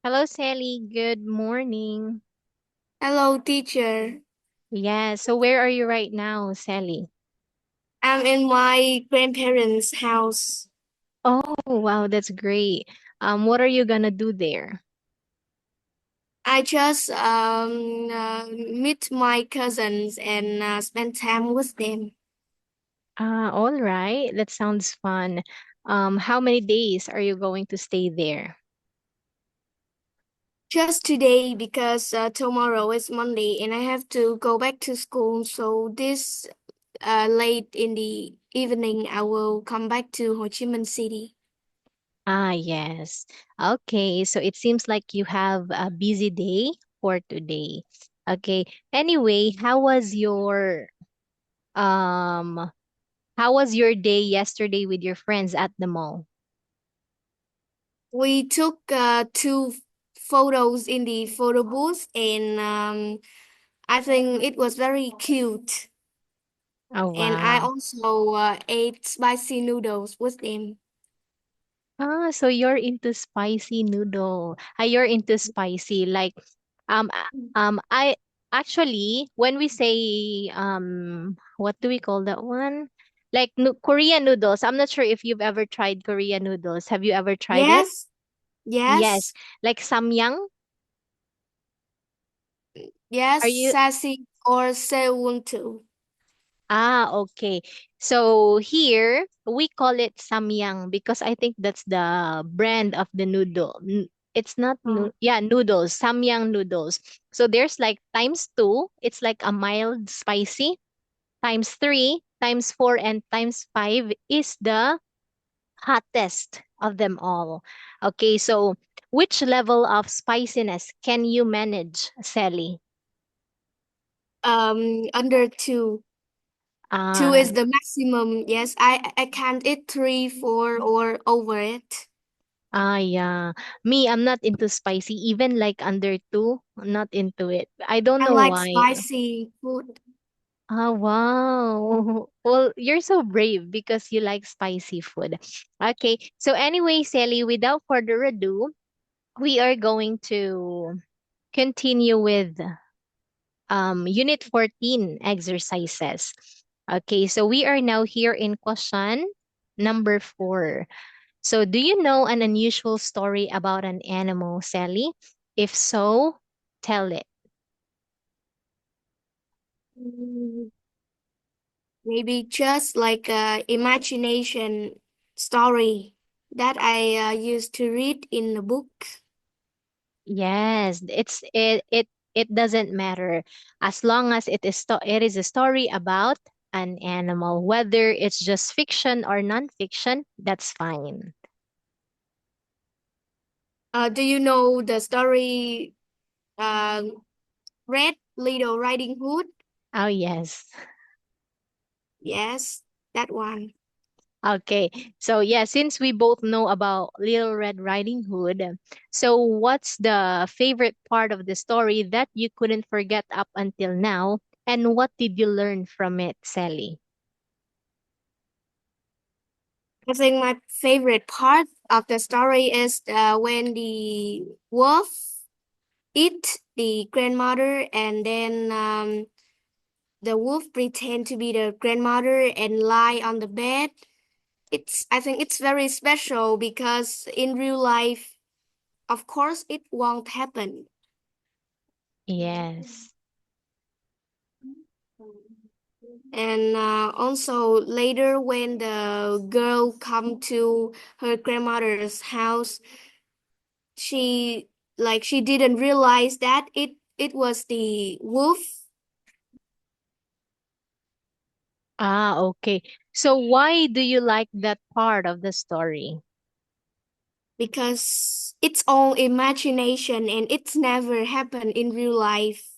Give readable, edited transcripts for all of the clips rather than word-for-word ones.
Hello, Sally. Good morning. Hello, teacher. Yeah, so where are you right now, Sally? I'm in my grandparents' house. Oh, wow, that's great. What are you gonna do there? I just meet my cousins and spend time with them. All right. That sounds fun. How many days are you going to stay there? Just today because tomorrow is Monday and I have to go back to school. So this late in the evening, I will come back to Ho Chi Minh City. Yes. Okay, so it seems like you have a busy day for today. Okay. Anyway, um how was your day yesterday with your friends at the mall? We took two photos in the photo booth and I think it was very cute. Oh, And I wow. also ate spicy noodles with them. So you're into spicy noodle. You're into spicy. Like, I actually, when we say, what do we call that one? Like Korean noodles. I'm not sure if you've ever tried Korean noodles. Have you ever tried it? Yes, Yes. yes, Like samyang. yes, Are you? sassy or sewun too. Okay. So here we call it samyang because I think that's the brand of the noodle. It's not Oh. yeah, noodles, samyang noodles. So there's like times two, it's like a mild spicy, times three, times four, and times five is the hottest of them all. Okay, so which level of spiciness can you manage, Sally? Under two. Two Uh, is the maximum. Yes, I can't eat three, four, or over it. Yeah. Me, I'm not into spicy. Even like under two, I'm not into it. I don't I know like why. spicy food. Wow. Well, you're so brave because you like spicy food. Okay. So anyway, Sally, without further ado, we are going to continue with unit 14 exercises. Okay. So we are now here in question number 4. So, do you know an unusual story about an animal, Sally? If so, tell it. Mm, Maybe just like a imagination story that I used to read in the book. Yes, it doesn't matter as long as it is a story about an animal, whether it's just fiction or non-fiction, that's fine. Do you know the story uh, Red Little Riding Hood? Oh yes. Yes, that one. Okay. So yeah, since we both know about Little Red Riding Hood, so what's the favorite part of the story that you couldn't forget up until now? And what did you learn from it, Sally? I think my favorite part of the story is when the wolf eat the grandmother and then the wolf pretend to be the grandmother and lie on the bed. I think it's very special because in real life, of course, it won't happen. Yes. And also later when the girl come to her grandmother's house, she she didn't realize that it was the wolf Okay. So why do you like that part of the story? because it's all imagination and it's never happened in real life.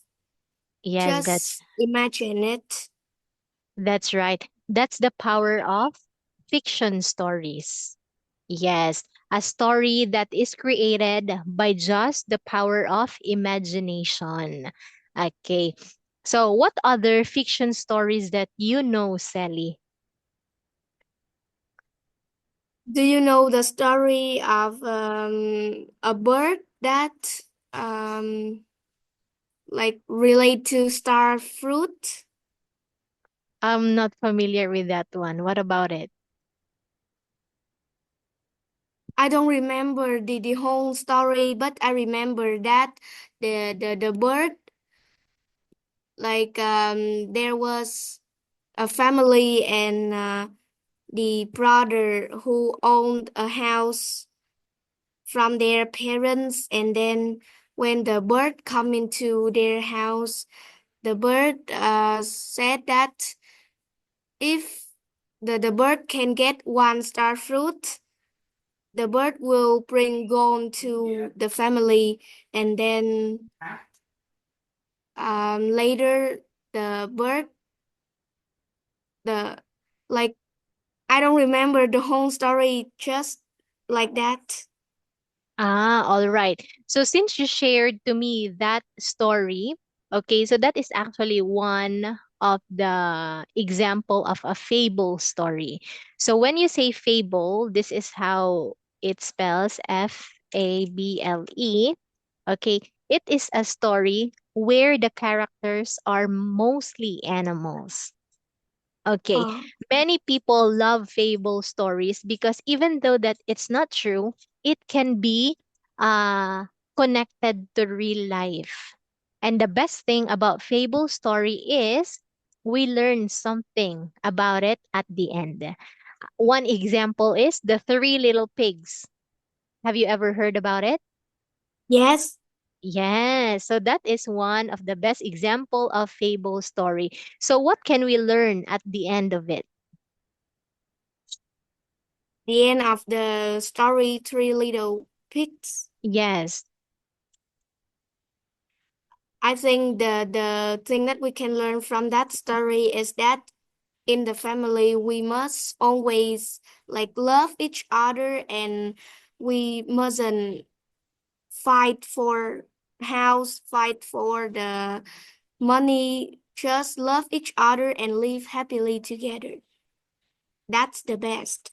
Yes, Just imagine it. that's right. That's the power of fiction stories. Yes, a story that is created by just the power of imagination. Okay. So, what other fiction stories that you know, Sally? Do you know the story of a bird that like relate to star fruit? I'm not familiar with that one. What about it? I don't remember the whole story, but I remember that the bird like there was a family and the brother who owned a house from their parents, and then when the bird come into their house, the bird said that if the bird can get one star fruit, the bird will bring gold to the family, and then later the bird the like I don't remember the whole story just like that. Ah, all right. So since you shared to me that story, okay, so that is actually one of the example of a fable story. So when you say fable, this is how it spells Fable. Okay, it is a story where the characters are mostly animals. Okay, Oh, many people love fable stories because even though that it's not true, it can be uh connected to real life. And the best thing about fable story is we learn something about it at the end. One example is the three little pigs. Have you ever heard about it? yes. Yes, so that is one of the best example of fable story. So what can we learn at the end of it? The end of the story, Three Little Pigs. Yes, I think the thing that we can learn from that story is that in the family we must always like love each other, and we mustn't fight for house, fight for the money. Just love each other and live happily together. That's the best.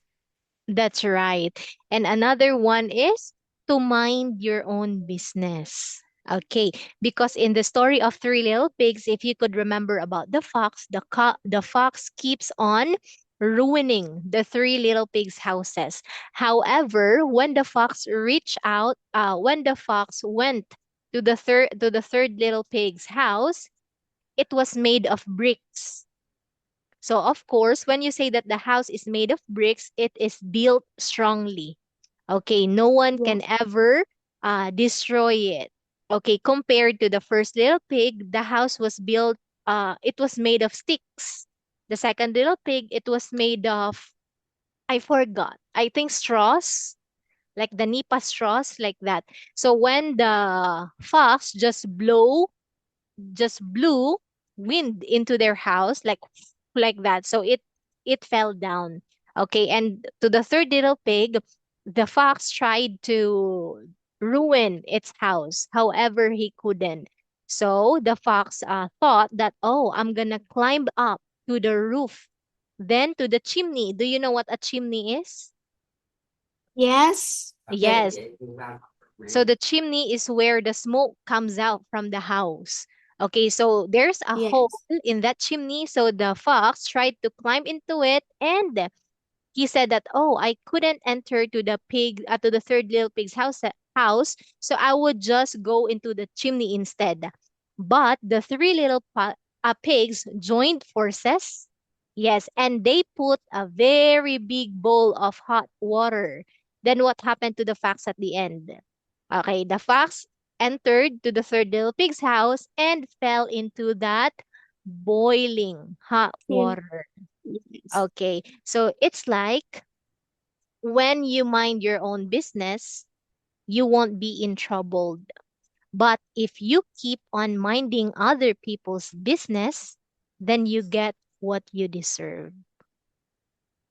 that's right. And another one is to mind your own business. Okay, because in the story of Three Little Pigs, if you could remember about the fox, the fox keeps on ruining the three little pigs' houses. However, when the fox went to the third little pig's house, it was made of bricks. So, of course, when you say that the house is made of bricks, it is built strongly. Okay, no one Yeah. can ever destroy it. Okay, compared to the first little pig, the house was built, it was made of sticks. The second little pig, it was made of, I forgot, I think straws, like the nipa straws, like that. So when the fox just blew wind into their house like that, so it fell down. Okay, and to the third little pig, the fox tried to ruin its house, however he couldn't. So the fox thought that, oh, I'm gonna climb up to the roof, then to the chimney. Do you know what a chimney is? Yes. Yes. So the chimney is where the smoke comes out from the house. Okay, so there's a hole Yes. in that chimney. So the fox tried to climb into it, and he said that, oh, I couldn't enter to to the third little pig's house, so I would just go into the chimney instead. But the three pigs joined forces. Yes, and they put a very big bowl of hot water. Then what happened to the fox at the end? Okay, the fox entered to the third little pig's house and fell into that boiling hot Tim. water. Yes. Okay, so it's like when you mind your own business, you won't be in trouble. But if you keep on minding other people's business, then you get what you deserve.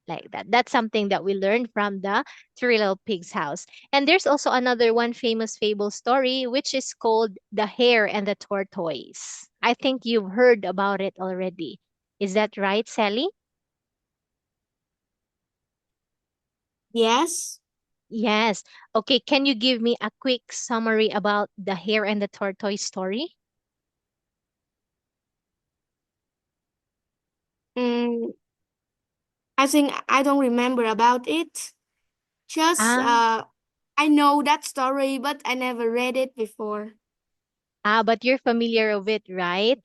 Like that. That's something that we learned from the Three Little Pigs house. And there's also another one famous fable story, which is called The Hare and the Tortoise. I think you've heard about it already. Is that right, Sally? Yes. Yes. Okay, can you give me a quick summary about the hare and the tortoise story? Mm, I think I don't remember about it. Just Ah, I know that story, but I never read it before. but you're familiar with it, right?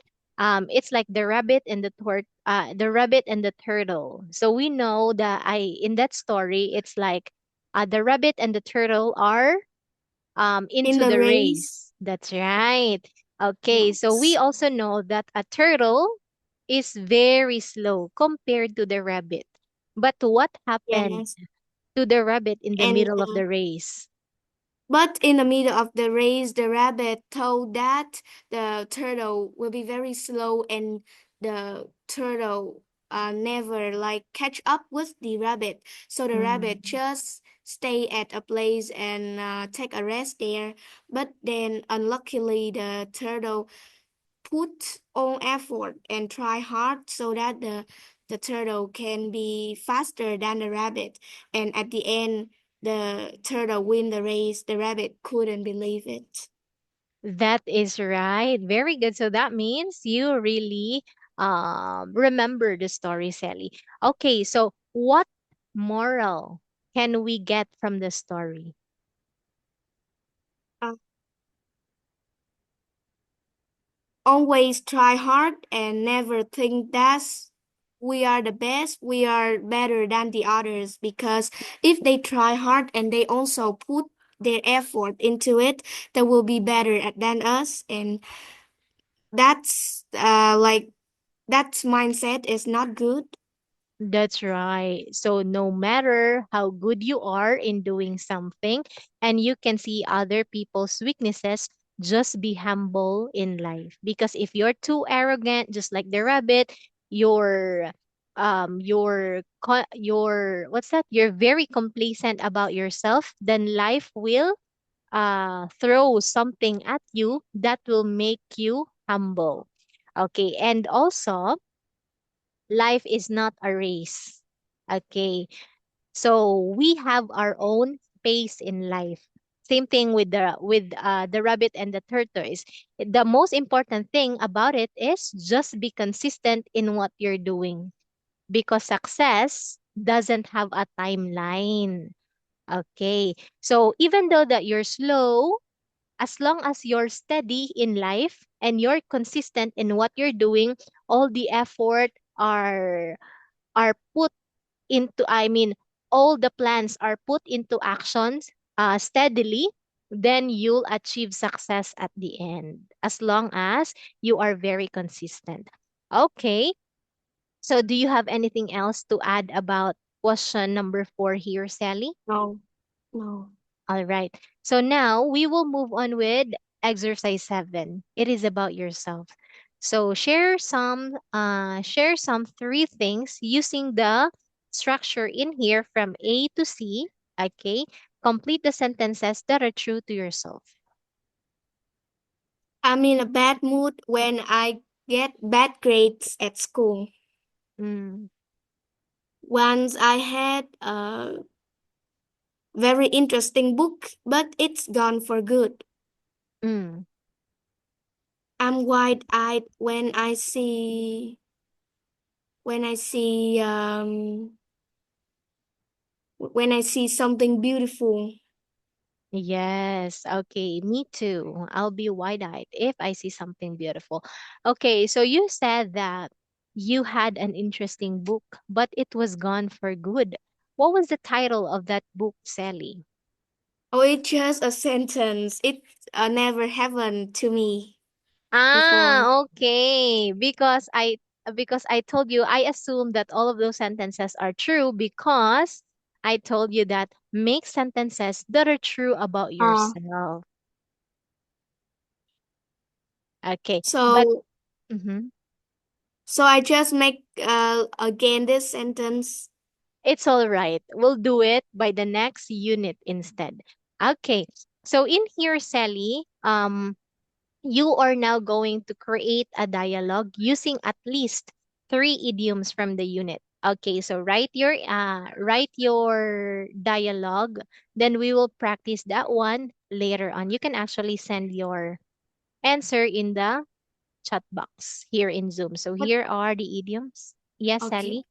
It's like the rabbit and the turtle. So we know that I in that story, it's like the rabbit and the turtle are In into the the race. race. That's right. Okay, so we Yes. also know that a turtle is very slow compared to the rabbit. But what happened Yes. to the rabbit in the And middle of the race? but in the middle of the race, the rabbit told that the turtle will be very slow, and the turtle never like catch up with the rabbit. So the rabbit Mm. just stay at a place and take a rest there. But then unluckily, the turtle put on effort and try hard so that the turtle can be faster than the rabbit. And at the end, the turtle win the race. The rabbit couldn't believe it. That is right. Very good. So that means you really remember the story, Sally. Okay, so what moral can we get from the story? Uh, Always try hard and never think that we are the best, we are better than the others, because if they try hard and they also put their effort into it, they will be better than us. And that's that mindset is not good. That's right. So no matter how good you are in doing something and you can see other people's weaknesses, just be humble in life. Because if you're too arrogant, just like the rabbit, you're you're what's that? You're very complacent about yourself, then life will throw something at you that will make you humble. Okay, and also life is not a race. Okay. So we have our own pace in life. Same thing with the rabbit and the tortoise. The most important thing about it is just be consistent in what you're doing because success doesn't have a timeline. Okay. So even though that you're slow, as long as you're steady in life and you're consistent in what you're doing, all the effort are put into I mean all the plans are put into actions steadily, then you'll achieve success at the end as long as you are very consistent. Okay, so do you have anything else to add about question number 4 here, Sally? No, no. All right. So now we will move on with exercise 7. It is about yourself. So share some three things using the structure in here from A to C. Okay. Complete the sentences that are true to yourself. I'm in a bad mood when I get bad grades at school. Mm, Once I had a very interesting book, but it's gone for good. mm. I'm wide-eyed when I see when I see something beautiful. Yes. Okay. Me too. I'll be wide-eyed if I see something beautiful. Okay. So you said that you had an interesting book, but it was gone for good. What was the title of that book, Sally? Oh, it's just a sentence. It never happened to me before. Okay. Because I told you I assume that all of those sentences are true because I told you that make sentences that are true about Uh, yourself. Okay. But so mhm. so I just make again this sentence. It's all right. We'll do it by the next unit instead. Okay. So in here, Sally, you are now going to create a dialogue using at least three idioms from the unit. Okay, so write your dialogue. Then we will practice that one later on. You can actually send your answer in the chat box here in Zoom. So What? here are the idioms. Yes, Okay. Sally?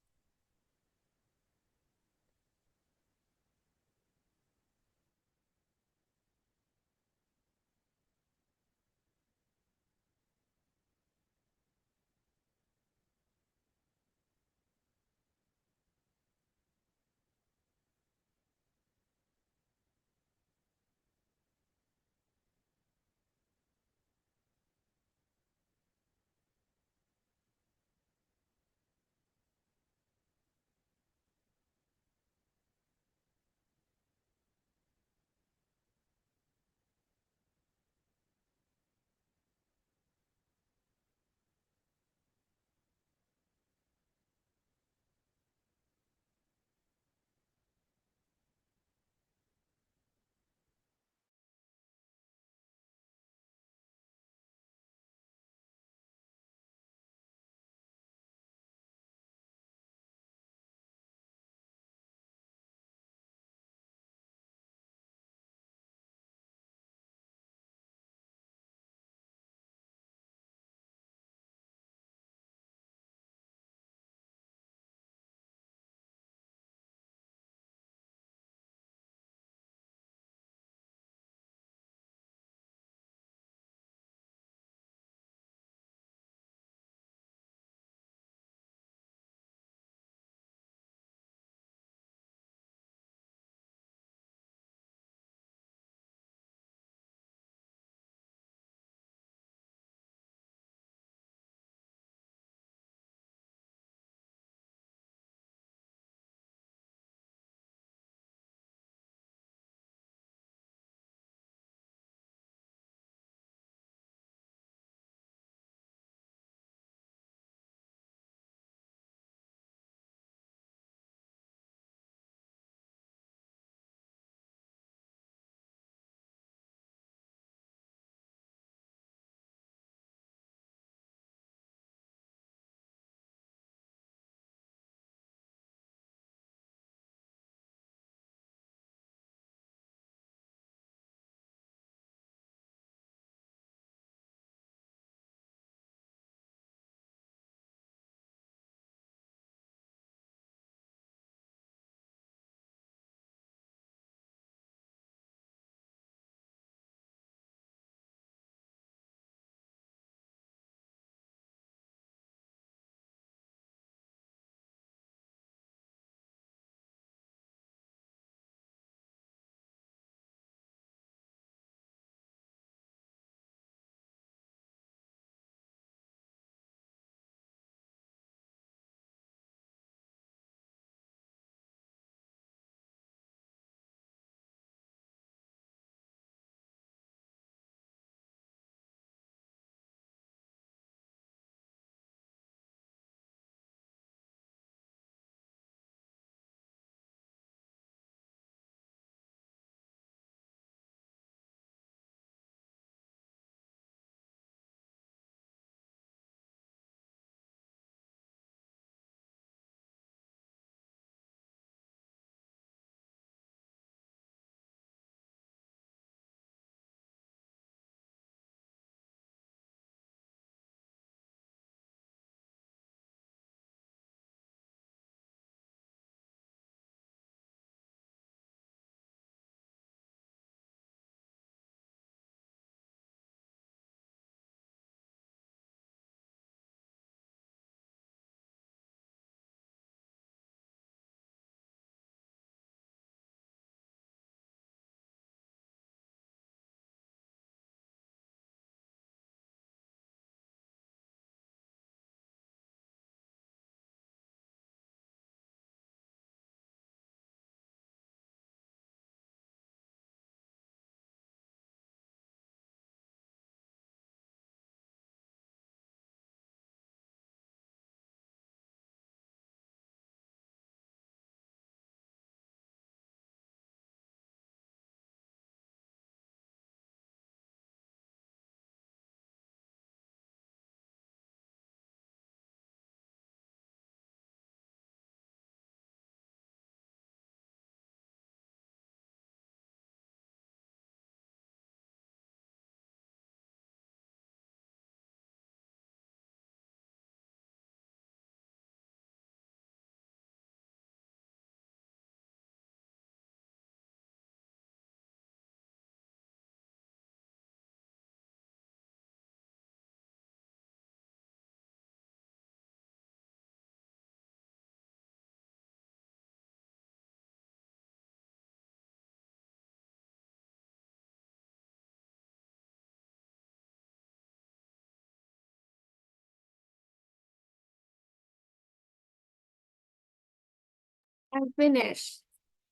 I'm finished.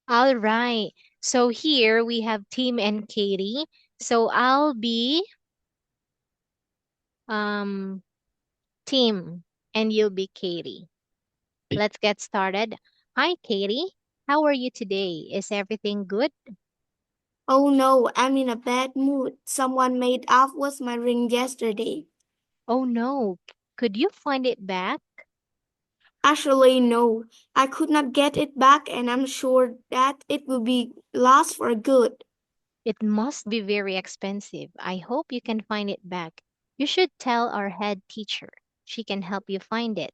All right. So here we have Tim and Katie. So I'll be um Tim and you'll be Katie. Let's get started. Hi, Katie. How are you today? Is everything good? Oh no, I'm in a bad mood. Someone made off with my ring yesterday. Oh no. Could you find it back? Actually, no. I could not get it back and I'm sure that it will be lost for good. It must be very expensive. I hope you can find it back. You should tell our head teacher. She can help you find it.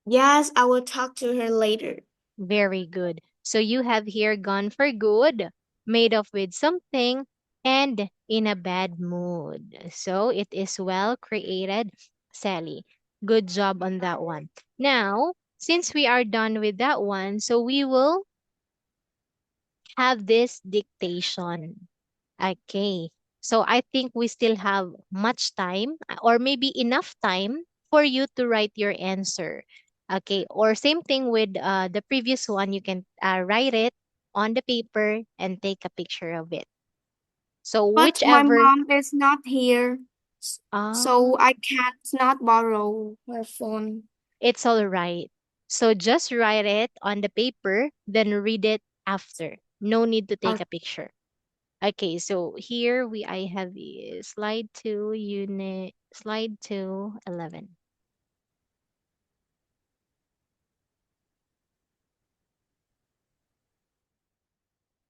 Yes, I will talk to her later. Very good. So you have here gone for good, made off with something, and in a bad mood. So it is well created, Sally. Good job on that one. Now, since we are done with that one, so we will have this dictation. Okay. So I think we still have much time or maybe enough time for you to write your answer. Okay. Or same thing with the previous one. You can write it on the paper and take a picture of it. So But my whichever, mom is not here, ah, so I can't not borrow her phone. it's all right. So just write it on the paper, then read it after. No need to take Uh, a picture. Okay, so here I have slide 2, slide 2, 11.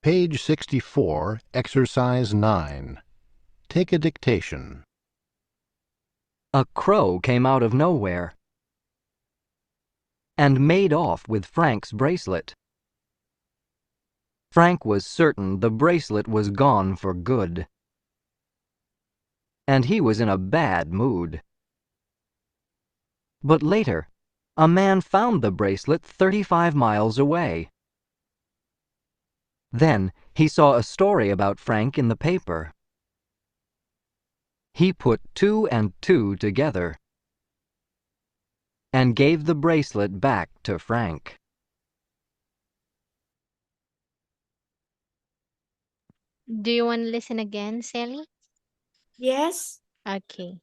Page 64, Exercise 9. Take a dictation. A crow came out of nowhere and made off with Frank's bracelet. Frank was certain the bracelet was gone for good, and he was in a bad mood. But later, a man found the bracelet 35 miles away. Then he saw a story about Frank in the paper. He put two and two together and gave the bracelet back to Frank. Do you want to listen again, Sally? yes, Okay.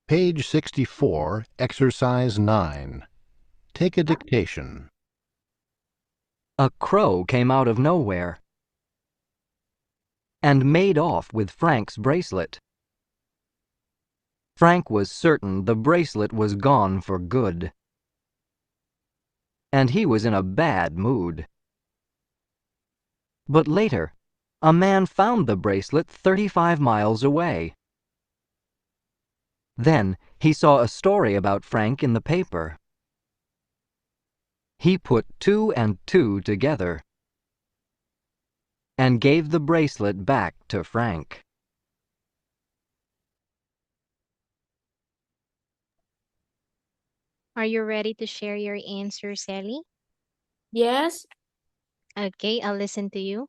Page 64, Exercise 9. Take a dictation. A crow came out of nowhere and made off with Frank's bracelet. Frank was certain the bracelet was gone for good, and he was in a bad mood. But later, a man found the bracelet 35 miles away. Then he saw a story about Frank in the paper. He put two and two together and gave the bracelet back to Frank. Are you ready to share your answer, Sally? yes. Okay, I'll listen to you.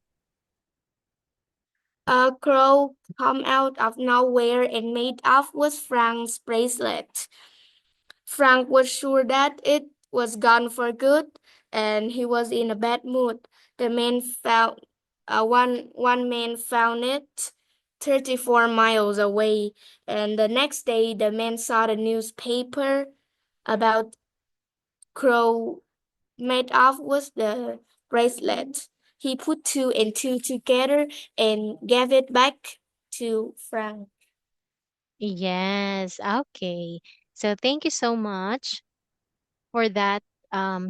A crow come out of nowhere and made off with Frank's bracelet. Frank was sure that it was gone for good, and he was in a bad mood. The man found one man found it 34 miles away, and the next day the man saw the newspaper about crow made off with the bracelet. He put two and two together and gave it back to Frank. Yes, okay. So thank you so much for that,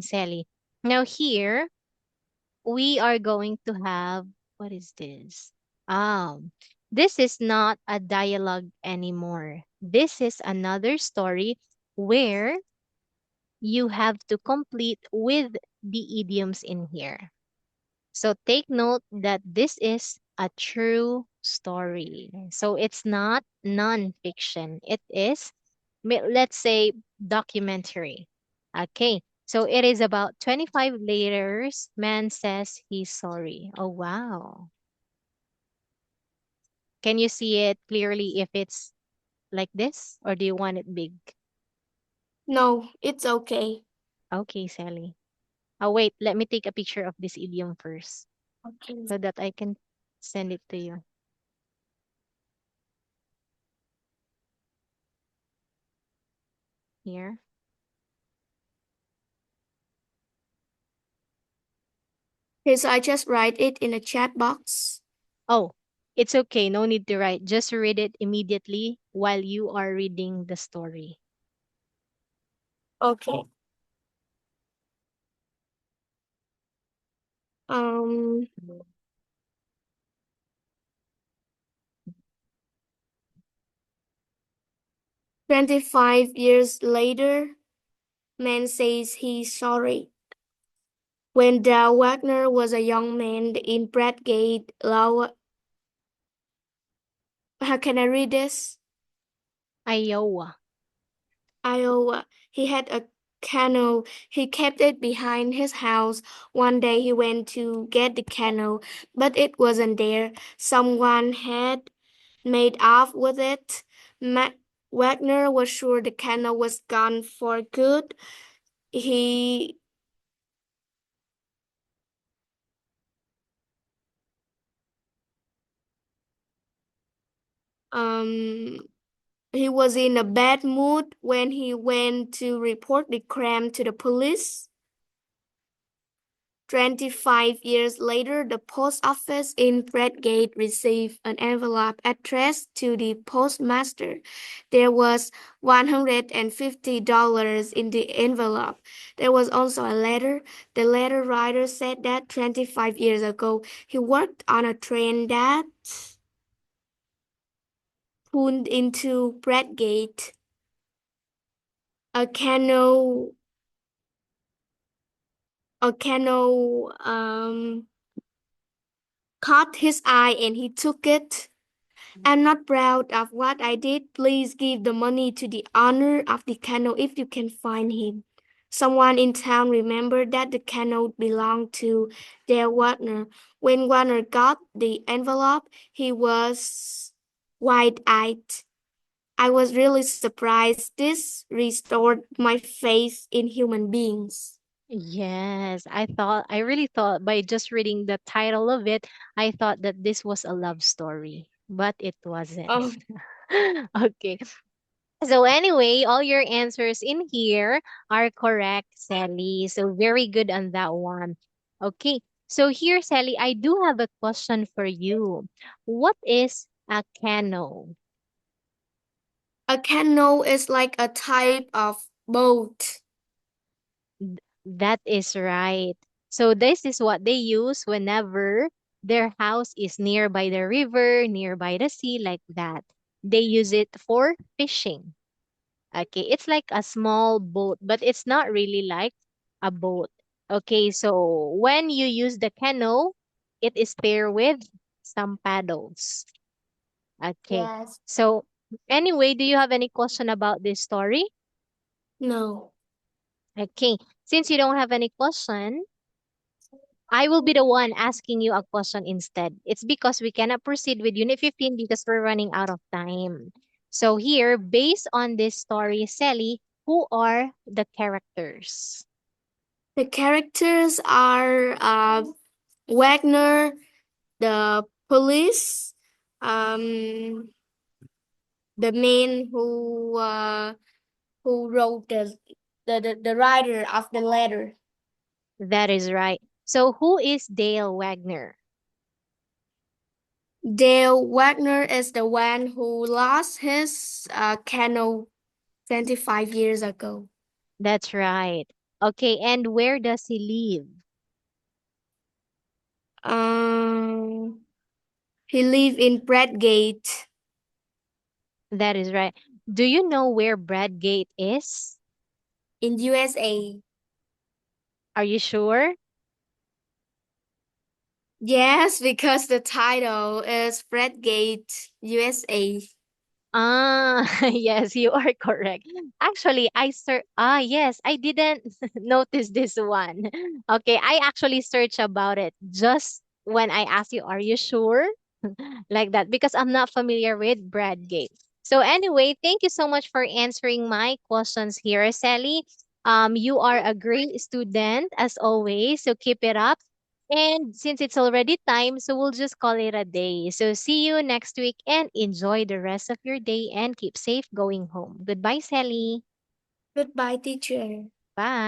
Sally. Now here, we are going to have, what is this? This is not a dialogue anymore. This is another story where you have to complete with the idioms in here. So take note that this is a true story. So it's not non-fiction. It is, let's say, documentary. Okay. So it is about 25 letters. Man says he's sorry. Oh, wow. Can you see it clearly if it's like this, or do you want it big? No, it's okay. Okay, Sally. Oh, wait, let me take a picture of this idiom first Okay. so that I can send it to you. Here. Okay, so I just write it in a chat box. Oh, it's okay. No need to write. Just read it immediately while you are reading the story. Okay. Um, 25 years later, man says he's sorry. When Dale Wagner was a young man in Bradgate, how can I read this? Iowa. Iowa. He had a canoe. He kept it behind his house. One day he went to get the canoe, but it wasn't there. Someone had made off with it. Wagner was sure the canoe was gone for good. He um he was in a bad mood when he went to report the crime to the police. 25 years later, the post office in Bradgate received an envelope addressed to the postmaster. There was $150 in the envelope. There was also a letter. The letter writer said that 25 years ago, he worked on a train that pulled into Bradgate. A canoe, a canoe caught his eye and he took it. I'm not proud of what I did. Please give the money to the owner of the canoe if you can find him. Someone in town remembered that the canoe belonged to Dale Wagner. When Wagner got the envelope, he was wide-eyed. I was really surprised. This restored my faith in human beings. Yes, I really thought by just reading the title of it, I thought that this was a love story, but it wasn't. Oh, Okay. So anyway, all your answers in here are correct, Sally. So very good on that one. Okay. So here, Sally, I do have a question for you. What is a canoe? a canoe is like a type of boat. That is right. So this is what they use whenever their house is nearby the river, nearby the sea, like that. They use it for fishing. Okay, it's like a small boat, but it's not really like a boat. Okay, so when you use the canoe, it is paired with some paddles. Okay, Yes. so anyway, do you have any question about this story? No. Okay, since you don't have any question, I will be the one asking you a question instead. It's because we cannot proceed with Unit 15 because we're running out of time. So here, based on this story, Sally, who are the characters? The characters are Wagner, the police, um, the man who wrote the writer of the letter. That is right. So who is Dale Wagner? Dale Wagner is the one who lost his canoe 25 years ago. That's right. Okay, and where does he live? He live in Bradgate That is right. Do you know where Bradgate is? in USA. Are you sure? Yes, because the title is Bradgate, USA. Ah, yes, you are correct. Actually, yes, I didn't notice this one. Okay, I actually searched about it just when I asked you, are you sure? Like that, because I'm not familiar with Bradgate. So anyway, thank you so much for answering my questions here, Sally. You are a great student as always, so keep it up. And since it's already time, so we'll just call it a day. So see you next week and enjoy the rest of your day and keep safe going home. Goodbye, Sally. Goodbye, teacher. Bye.